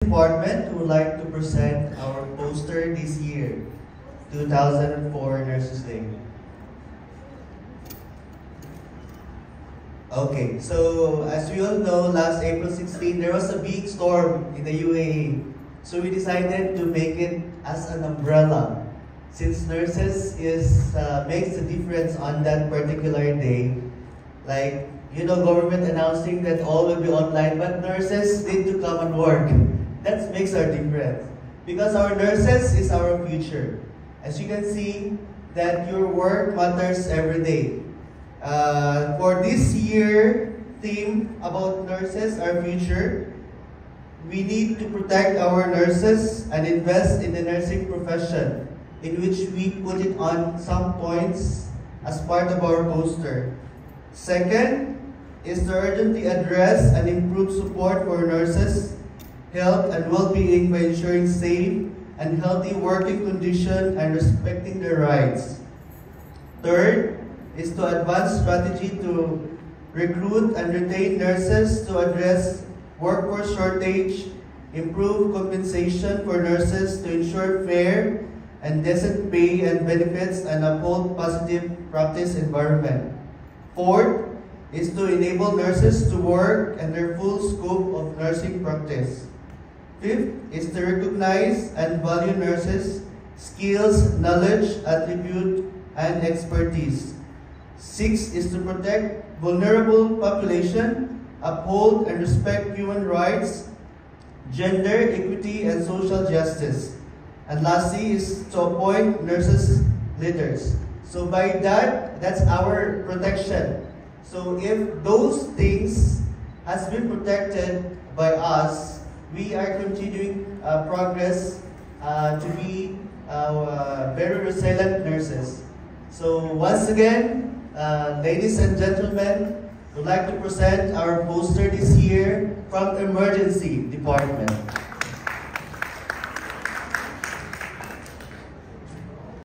department who would like to present our poster this year, 2004 Nurses Day. Okay, so as we all know, last April 16, there was a big storm in the UAE. So we decided to make it as an umbrella. Since nurses makes a difference on that particular day, like, government announcing that all will be online, but nurses need to come and work. That makes our difference. Because our nurses is our future. As you can see, that your work matters every day. For this year theme about nurses, our future, we need to protect our nurses and invest in the nursing profession, in which we put it on some points as part of our poster. Second is to urgently address and improve support for nurses, health and well-being by ensuring safe and healthy working conditions and respecting their rights. Third is to advance strategy to recruit and retain nurses to address workforce shortage, improve compensation for nurses to ensure fair and decent pay and benefits, and uphold positive practice environment. Fourth is to enable nurses to work in their full scope of nursing practice. Fifth is to recognize and value nurses' skills, knowledge, attribute, and expertise. Sixth is to protect vulnerable population, uphold and respect human rights, gender equity, and social justice. And lastly is to appoint nurses leaders. So by that's our protection. So if those things has been protected by us, we are continuing progress to be very resilient nurses. So once again, ladies and gentlemen, we'd like to present our poster this year from the Emergency Department.